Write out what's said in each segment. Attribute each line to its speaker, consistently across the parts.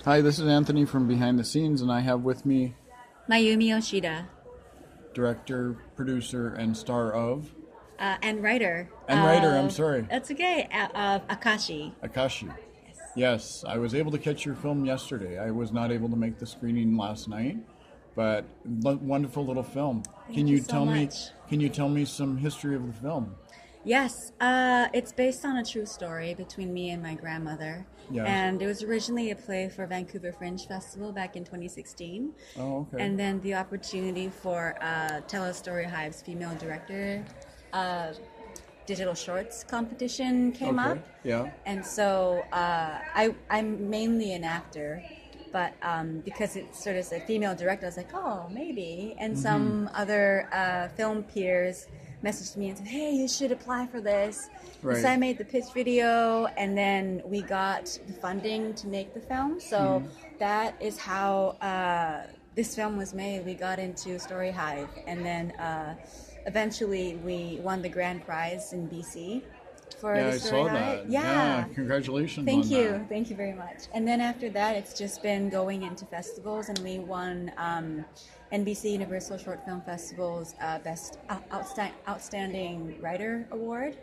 Speaker 1: Hi, this is Anthony from Behind the Scenes, and I have with me
Speaker 2: Mayumi Yoshida,
Speaker 1: director, producer, and star of,
Speaker 2: and writer.
Speaker 1: and writer, I'm sorry,
Speaker 2: That's okay. Of Akashi.
Speaker 1: Akashi.
Speaker 2: Yes.
Speaker 1: Yes, I was able to catch your film yesterday. I was not able to make the screening last night, but wonderful little film.
Speaker 2: Thank you so much.
Speaker 1: Can you tell me some history of the film?
Speaker 2: Yes, it's based on a true story between me and my grandmother.
Speaker 1: Yes.
Speaker 2: And it was originally a play for Vancouver Fringe Festival back in 2016.
Speaker 1: Oh, okay.
Speaker 2: And then the opportunity for Tell a Story Hive's female director digital shorts competition came
Speaker 1: Okay,
Speaker 2: up.
Speaker 1: yeah.
Speaker 2: And so I'm mainly an actor, but because it's sort of a female director, I was like, oh, maybe. And some other film peers messaged me and said, hey, you should apply for this.
Speaker 1: Right.
Speaker 2: So I made the pitch video, and then we got the funding to make the film. So that is how this film was made. We got into Story Hive, and then eventually we won the grand prize in BC for
Speaker 1: Yeah,
Speaker 2: the
Speaker 1: I
Speaker 2: Story
Speaker 1: saw
Speaker 2: Hive.
Speaker 1: that.
Speaker 2: Yeah.
Speaker 1: Congratulations
Speaker 2: Thank
Speaker 1: on
Speaker 2: you.
Speaker 1: that.
Speaker 2: Thank you very much. And then after that, it's just been going into festivals, and we won NBC Universal Short Film Festival's Best Outstanding Writer Award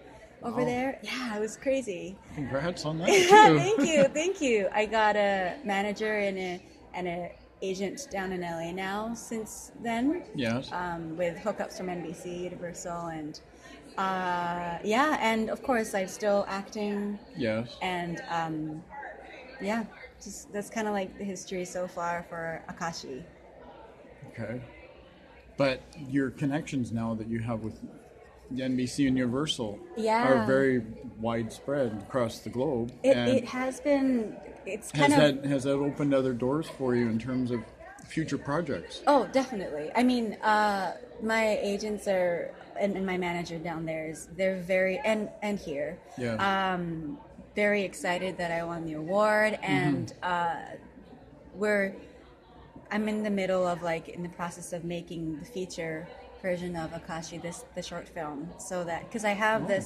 Speaker 2: over
Speaker 1: Wow.
Speaker 2: there. Yeah, it was crazy.
Speaker 1: Congrats on that, too.
Speaker 2: Thank you. I got a manager and a agent down in LA now since then.
Speaker 1: Yes.
Speaker 2: With hookups from NBC Universal and yeah, and of course I'm still acting.
Speaker 1: Yes.
Speaker 2: And yeah, just that's kind of like the history so far for Akashi.
Speaker 1: Okay. But your connections now that you have with the NBC and Universal
Speaker 2: Yeah.
Speaker 1: are very widespread across the globe.
Speaker 2: It has been. It's kind
Speaker 1: Has that opened other doors for you in terms of future projects?
Speaker 2: Oh, definitely. I mean, my agents are and my manager down there they're very and here.
Speaker 1: Yeah.
Speaker 2: Very excited that I won the award, and I'm in the middle of in the process of making the feature version of Akashi, the short film, so that because I have the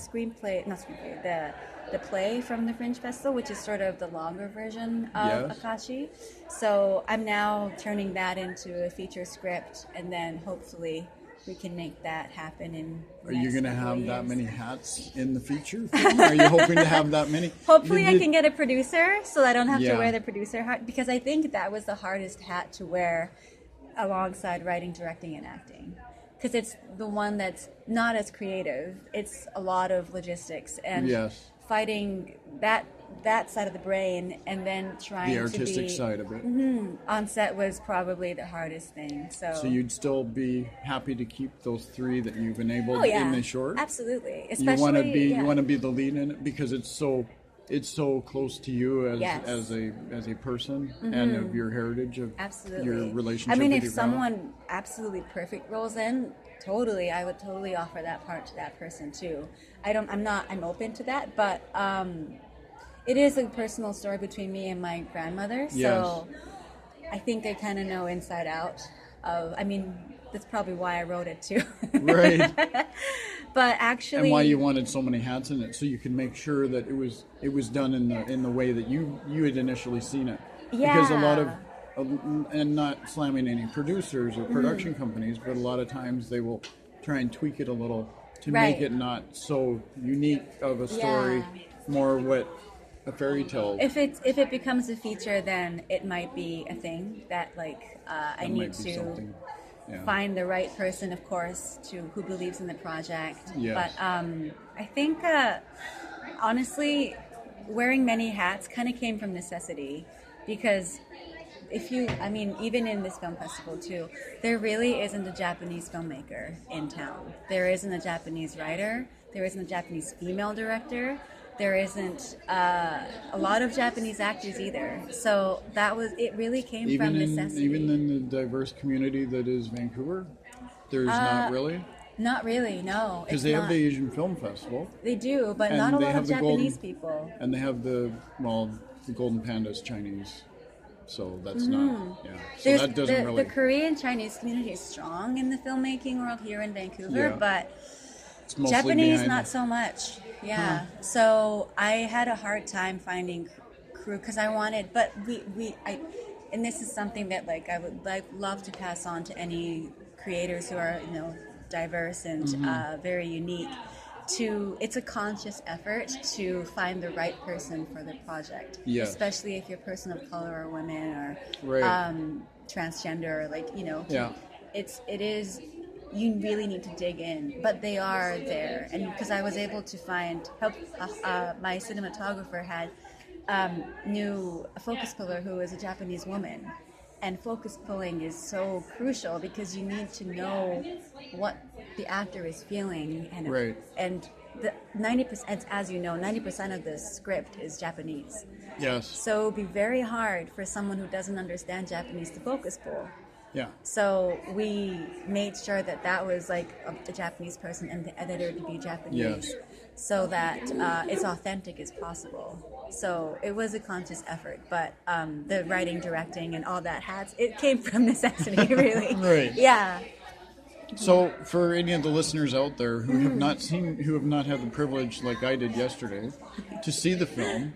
Speaker 2: play from the Fringe Festival, which is sort of the longer version of
Speaker 1: Yes.
Speaker 2: Akashi. So I'm now turning that into a feature script, and then hopefully we can make that happen in the
Speaker 1: Are you
Speaker 2: next
Speaker 1: going to
Speaker 2: couple of
Speaker 1: have that
Speaker 2: years.
Speaker 1: many hats in the feature film? Are you hoping to have that many?
Speaker 2: Hopefully I can get a producer so I don't have
Speaker 1: Yeah.
Speaker 2: to wear the producer hat, because I think that was the hardest hat to wear alongside writing, directing, and acting. Because it's the one that's not as creative. It's a lot of logistics and
Speaker 1: Yes.
Speaker 2: fighting that side of the brain, and then trying
Speaker 1: The artistic
Speaker 2: to be
Speaker 1: side of it.
Speaker 2: on set was probably the hardest thing.
Speaker 1: So you'd still be happy to keep those three that you've enabled
Speaker 2: oh yeah,
Speaker 1: in the short?
Speaker 2: absolutely.
Speaker 1: You
Speaker 2: Especially
Speaker 1: want to be
Speaker 2: yeah.
Speaker 1: you want to be the lead in it because it's so close to you as
Speaker 2: Yes.
Speaker 1: as a person and of your heritage of
Speaker 2: Absolutely.
Speaker 1: your relationship.
Speaker 2: I mean,
Speaker 1: with
Speaker 2: if
Speaker 1: your grandma.
Speaker 2: someone absolutely perfect rolls in, I would totally offer that part to that person too. I'm open to that, but it is a personal story between me and my grandmother, so I think I kind of know inside out I mean, that's probably why I wrote it too.
Speaker 1: Right.
Speaker 2: But actually,
Speaker 1: And why you wanted so many hats in it, so you can make sure that it was done in the way that you had initially seen it. Because a lot of and not slamming any producers or production companies, but a lot of times they will try and tweak it a little to make
Speaker 2: Right.
Speaker 1: it not so unique of a story, more what a fairy tale.
Speaker 2: if it becomes a feature, then it might be a thing that I
Speaker 1: That
Speaker 2: need
Speaker 1: might be
Speaker 2: to
Speaker 1: something. Yeah.
Speaker 2: find the right person, of course, who believes in the project.
Speaker 1: Yes.
Speaker 2: But I think honestly, wearing many hats kind of came from necessity, because even in this film festival too, there really isn't a Japanese filmmaker in town. There isn't a Japanese writer. There isn't a Japanese female director. There isn't a lot of Japanese actors either. So it really came from necessity.
Speaker 1: Even in the diverse community that is Vancouver, there's not really.
Speaker 2: Not really, no.
Speaker 1: Because
Speaker 2: It's
Speaker 1: they have
Speaker 2: not.
Speaker 1: the Asian Film Festival,
Speaker 2: They do, but
Speaker 1: and
Speaker 2: not a
Speaker 1: they
Speaker 2: lot
Speaker 1: have
Speaker 2: of
Speaker 1: the
Speaker 2: Japanese
Speaker 1: golden-
Speaker 2: people.
Speaker 1: and they have the Golden Panda is Chinese, so that's not. Yeah, so that doesn't really.
Speaker 2: The Korean Chinese community is strong in the filmmaking world here in Vancouver,
Speaker 1: Yeah.
Speaker 2: but
Speaker 1: It's mostly
Speaker 2: Japanese
Speaker 1: behind-
Speaker 2: not so much. Yeah. So I had a hard time finding through because I wanted, but and this is something that like I would love to pass on to any creators who are, you know, diverse and very unique. It's a conscious effort to find the right person for the project, especially if you're a person of color or women or transgender, like, you know, it is, you really need to dig in, but they are there. And because I was able to help my cinematographer knew a focus puller who is a Japanese woman. And focus pulling is so crucial because you need to know what the actor is feeling, and the 90%, as you know, 90% of the script is Japanese.
Speaker 1: Yes.
Speaker 2: So it would be very hard for someone who doesn't understand Japanese to focus pull.
Speaker 1: Yeah.
Speaker 2: So we made sure that was like a Japanese person and the editor to be Japanese, so that it's authentic as possible. So it was a conscious effort, but the writing, directing, and all that it came from necessity, really.
Speaker 1: Right.
Speaker 2: Yeah.
Speaker 1: So, for any of the listeners out there who have not had the privilege, like I did yesterday, to see the film,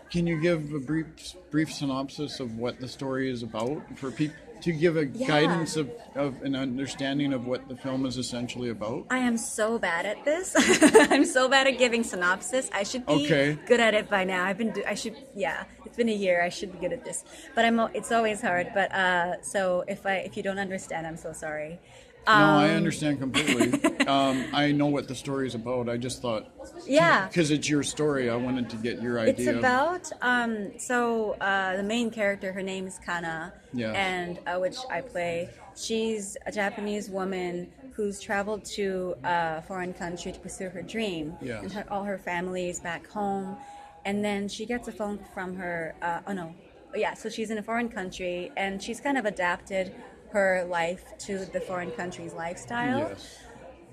Speaker 1: can you give a brief synopsis of what the story is about for people? To give a guidance of an understanding of what the film is essentially about? I
Speaker 2: am so bad at this. I'm so bad at giving synopsis. I should be good at it by now. It's been a year. I should be good at this. But it's always hard. But so if you don't understand, I'm so sorry.
Speaker 1: No, I understand completely. I know what the story is about. I just thought, because it's your story, I wanted to get your idea.
Speaker 2: It's about the main character. Her name is Kana, and which I play. She's a Japanese woman who's traveled to a foreign country to pursue her dream, and all her family is back home. And then she gets a phone from her. So she's in a foreign country, and she's kind of adapted her life to the foreign country's lifestyle.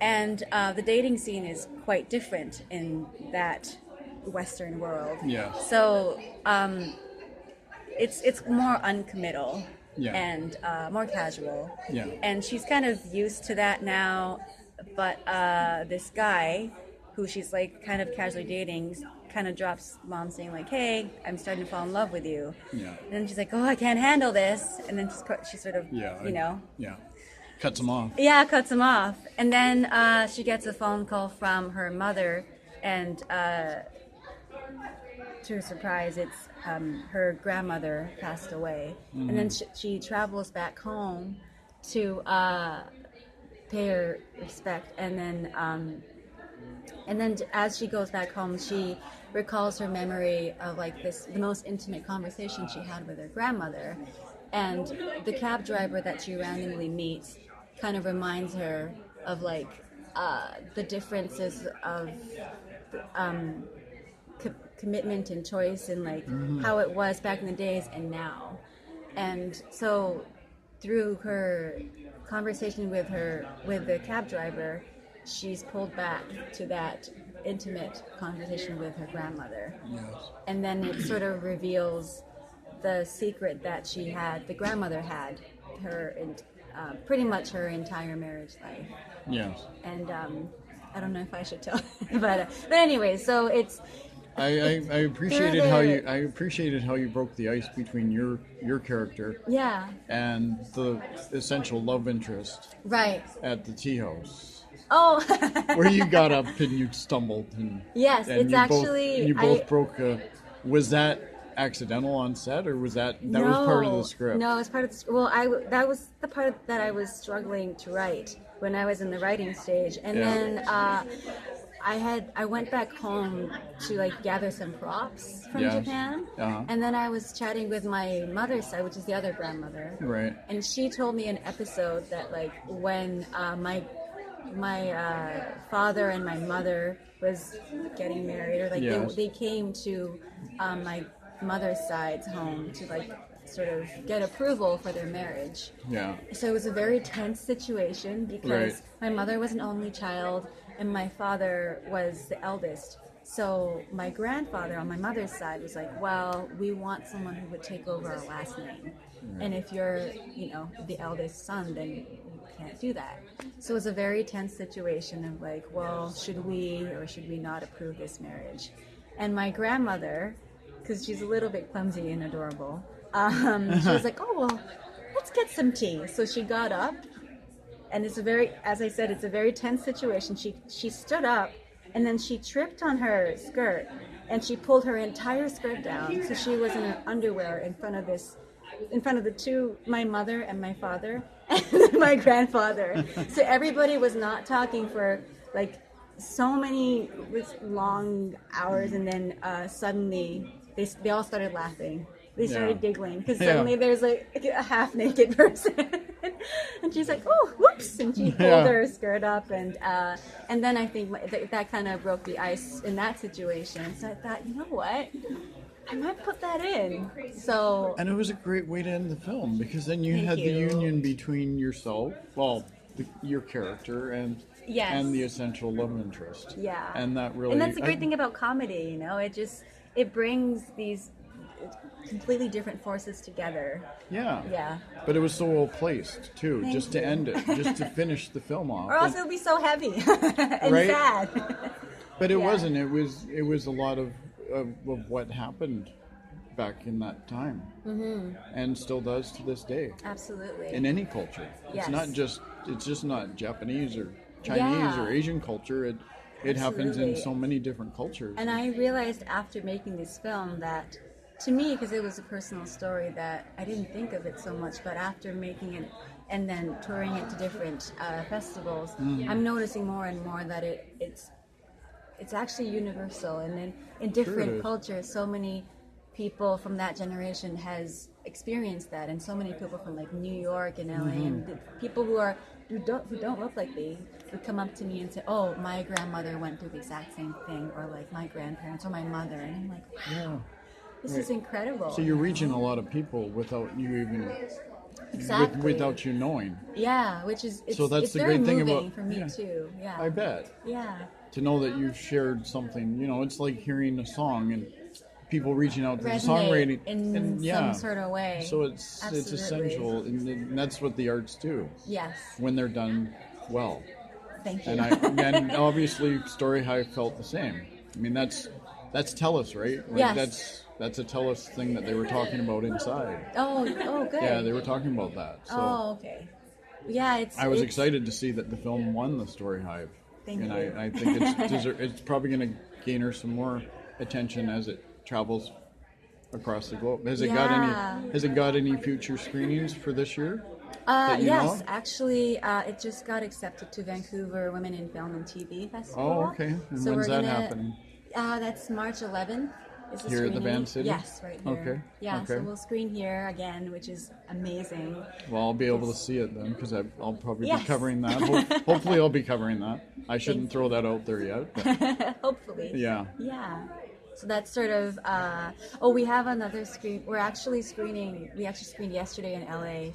Speaker 2: And the dating scene is quite different in that Western world. So it's more uncommittal and more casual. And she's kind of used to that now, but this guy who she's like kind of casually dating kind of drops mom saying like, hey, I'm starting to fall in love with you. And then she's like, oh, I can't handle this. And then she sort of,
Speaker 1: cuts him off.
Speaker 2: Cuts him off. And then she gets a phone call from her mother, and to her surprise, it's her grandmother passed away. And then she travels back home to pay her respect. And then as she goes back home, she recalls her memory of like the most intimate conversation she had with her grandmother, and the cab driver that she randomly meets kind of reminds her of like the differences of commitment and choice, and like how it was back in the days and now. And so through her conversation with the cab driver, she's pulled back to that intimate conversation with her grandmother. And then it sort of reveals the secret that the grandmother had pretty much her entire marriage life. And I don't know if I should tell, but anyway, so it's.
Speaker 1: I appreciated how you broke the ice between your character and the essential love interest at the tea house. Where you got up and you stumbled and you both broke. Was that accidental on set, or was that was part of the script?
Speaker 2: No, it was part of the script. Well, that was the part that I was struggling to write when I was in the writing stage, and then I went back home to like gather some props from Japan, and then I was chatting with my mother's side, which is the other grandmother, and she told me an episode that like when my father and my mother was getting married, or like they came to my mother's side's home to like sort of get approval for their marriage. So it was a very tense situation because my mother was an only child and my father was the eldest. So my grandfather on my mother's side was like, well, we want someone who would take over our last name. And if you're, the eldest son, then you can't do that. So it was a very tense situation of like, well, should we or should we not approve this marriage? And my grandmother because she's a little bit clumsy and adorable. She was like, oh, well, let's get some tea. So she got up, and it's a very, as I said, it's a very tense situation. She stood up, and then she tripped on her skirt, and she pulled her entire skirt down. So she was in her underwear in front of the two, my mother and my father, and my grandfather. So everybody was not talking for like so many long hours, and then suddenly they all started laughing. They started giggling because suddenly there's like a half naked person, and she's like, "Oh, whoops!" and she pulled her skirt up, and then I think that kind of broke the ice in that situation. So I thought, you know what, I might put that in. So,
Speaker 1: and it was a great way to end the film, because then you had the union between yourself, your character, and the essential love interest.
Speaker 2: Yeah,
Speaker 1: and that really,
Speaker 2: and that's the great thing about comedy. You know, it brings these completely different forces together. Yeah.
Speaker 1: But it was so well placed too, just to end it, just to finish the film off.
Speaker 2: Or else it'll be so heavy and sad.
Speaker 1: But it wasn't. It was a lot of what happened back in that time, and still does to this day.
Speaker 2: Absolutely.
Speaker 1: In any culture, it's just not Japanese or Chinese or Asian culture. It happens in so many different cultures.
Speaker 2: And I realized after making this film that, to me, because it was a personal story, that I didn't think of it so much, but after making it and then touring it to different festivals, I'm noticing more and more that it's actually universal, and then in different cultures, so many people from that generation has experienced that, and so many people from like New York and LA, and the people who don't look like me would come up to me and say, "Oh, my grandmother went through the exact same thing," or like my grandparents or my mother, and I'm like, "Wow, this is incredible."
Speaker 1: So you're reaching a lot of people without you even without you knowing.
Speaker 2: Yeah, which is
Speaker 1: so that's
Speaker 2: it's
Speaker 1: the
Speaker 2: very
Speaker 1: great thing
Speaker 2: moving
Speaker 1: about
Speaker 2: for me too. Yeah,
Speaker 1: I bet.
Speaker 2: Yeah.
Speaker 1: To know that you've shared something, it's like hearing a song and people reaching out to the songwriting
Speaker 2: in some sort of way.
Speaker 1: So it's essential, and that's what the arts do.
Speaker 2: Yes.
Speaker 1: When they're done well.
Speaker 2: Thank you.
Speaker 1: And obviously Story Hive felt the same. I mean, that's Tellus, right?
Speaker 2: Yes.
Speaker 1: That's a Tellus thing that they were talking about inside.
Speaker 2: Oh, good.
Speaker 1: Yeah, they were talking about that. So
Speaker 2: okay. Yeah,
Speaker 1: I was excited to see that the film won the Story Hive.
Speaker 2: Thank you.
Speaker 1: And I think it's probably going to gain her some more attention as it travels across the globe. Has it got any future screenings for this year?
Speaker 2: Yes, actually, it just got accepted to Vancouver Women in Film and TV Festival.
Speaker 1: Oh, okay. And when's that happening?
Speaker 2: That's March 11th.
Speaker 1: Here at the Band City?
Speaker 2: Yes, right here.
Speaker 1: Okay.
Speaker 2: Yeah, so we'll screen here again, which is amazing.
Speaker 1: Well, I'll be able to see it then, because I'll probably be covering that. Hopefully I'll be covering that. I shouldn't throw that out there yet. But
Speaker 2: hopefully.
Speaker 1: Yeah.
Speaker 2: Yeah. So that's sort of, we have another screen. We actually screened yesterday in LA,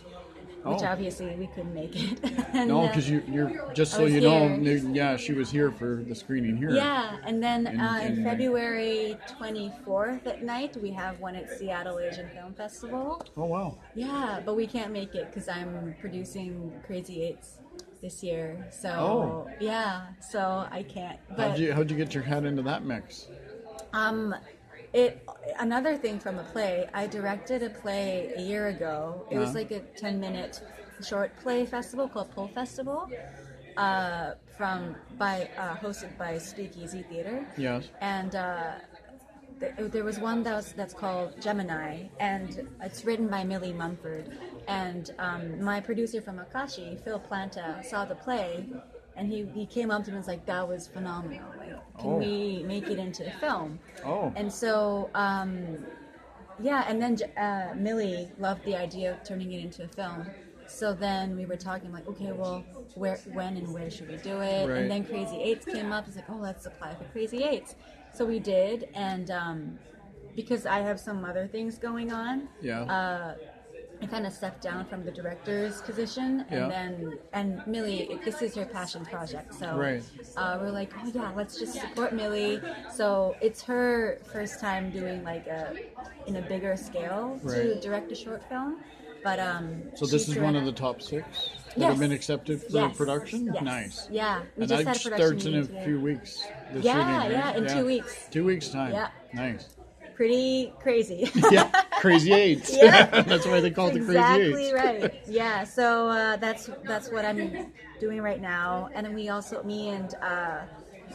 Speaker 2: which obviously we couldn't make it. And,
Speaker 1: no, because you're just so you know, she was here for the screening here.
Speaker 2: Yeah, and then in February 24th at night, we have one at Seattle Asian Film Festival.
Speaker 1: Oh, wow.
Speaker 2: Yeah, but we can't make it because I'm producing Crazy Eights this year. So, so I can't. But
Speaker 1: how'd you get your head into that mix?
Speaker 2: Another thing from a play, I directed a play a year ago. It was like a 10-minute short play festival called Pull Festival, hosted by Speakeasy Theater.
Speaker 1: Yes.
Speaker 2: And there was one that's called Gemini, and it's written by Millie Mumford. And my producer from Akashi, Phil Planta, saw the play, and he came up to me and was like, "That was phenomenal. Like, can we make it into a film?"
Speaker 1: Oh.
Speaker 2: And so, and then Millie loved the idea of turning it into a film. So then we were talking like, okay, well, when and where should we do it?
Speaker 1: Right.
Speaker 2: And then Crazy Eights came up. It's like, let's apply for Crazy Eights. So we did, and because I have some other things going on, I kind of stepped down from the director's position, and Millie, this is her passion project, so we're like, let's just support Millie. So it's her first time doing like in a bigger scale to direct a short film. But
Speaker 1: so this is one of the top 6 that have been accepted for production.
Speaker 2: Yes.
Speaker 1: Nice.
Speaker 2: Yeah,
Speaker 1: and that starts in a few weeks.
Speaker 2: In 2 weeks.
Speaker 1: 2 weeks time.
Speaker 2: Yeah.
Speaker 1: Nice.
Speaker 2: pretty crazy.
Speaker 1: Yeah, Crazy Eights.
Speaker 2: Yeah.
Speaker 1: That's why they call it the Crazy
Speaker 2: Exactly
Speaker 1: Eights.
Speaker 2: right. Yeah. So that's what I'm doing right now, and then me and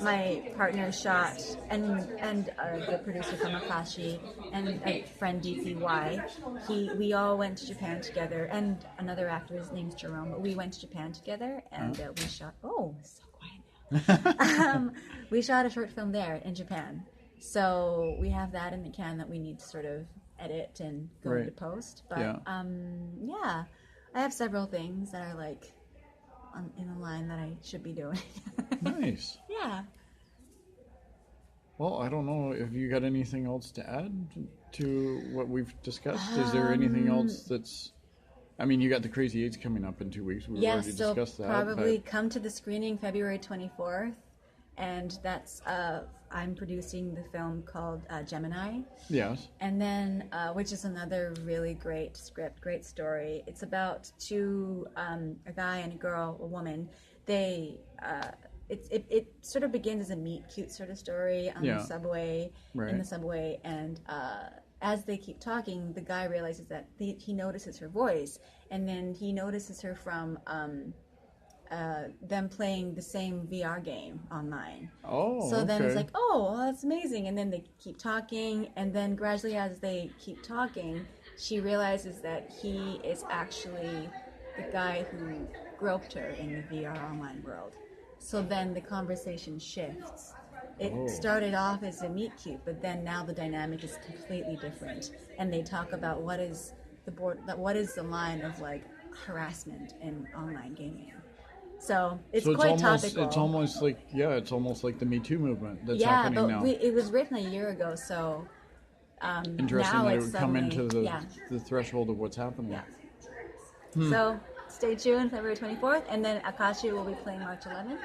Speaker 2: my partner shot, and the producer from Akashi and a friend DPY. We all went to Japan together, and another actor, his name's Jerome. But we went to Japan together, and we shot. Oh, it's so quiet now. We shot a short film there in Japan. So we have that in the can that we need to sort of edit and go into post. But yeah, I have several things that are like in the line that I should be doing.
Speaker 1: Nice.
Speaker 2: Yeah.
Speaker 1: Well, I don't know if you got anything else to add to what we've discussed. Is there anything else that's? I mean, you got the Crazy Eights coming up in 2 weeks. We've already discussed that.
Speaker 2: Probably come to the screening February 24th, and that's I'm producing the film called Gemini.
Speaker 1: Yes.
Speaker 2: And then, which is another really great script, great story. It's about two, a guy and a girl, a woman. They, it sort of begins as a meet cute sort of story on the subway, in the subway, and as they keep talking, the guy realizes that he notices her voice, and then he notices her from them playing the same VR game online.
Speaker 1: Oh,
Speaker 2: so then it's like, oh, well, that's amazing. And then they keep talking, and then gradually as they keep talking, she realizes that he is actually the guy who groped her in the VR online world. So then the conversation shifts. It started off as a meet cute, but then now the dynamic is completely different, and they talk about what is the line of like harassment in online gaming. So it's quite topical.
Speaker 1: It's almost like the Me Too movement that's happening now.
Speaker 2: It was written a year ago, so
Speaker 1: interesting
Speaker 2: now
Speaker 1: that it
Speaker 2: it's
Speaker 1: would come into the threshold of what's happening.
Speaker 2: Yeah. So stay tuned, February 24th, and then Akashi will be playing March 11th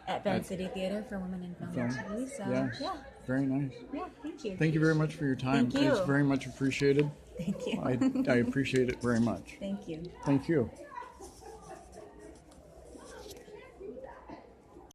Speaker 2: at Bend City Theater for Women in Film and TV. So yeah,
Speaker 1: very nice.
Speaker 2: Yeah, thank you.
Speaker 1: Thank you very much for your time.
Speaker 2: Thank you.
Speaker 1: It's very much appreciated.
Speaker 2: Thank you.
Speaker 1: I appreciate it very much.
Speaker 2: Thank you.
Speaker 1: Thank you.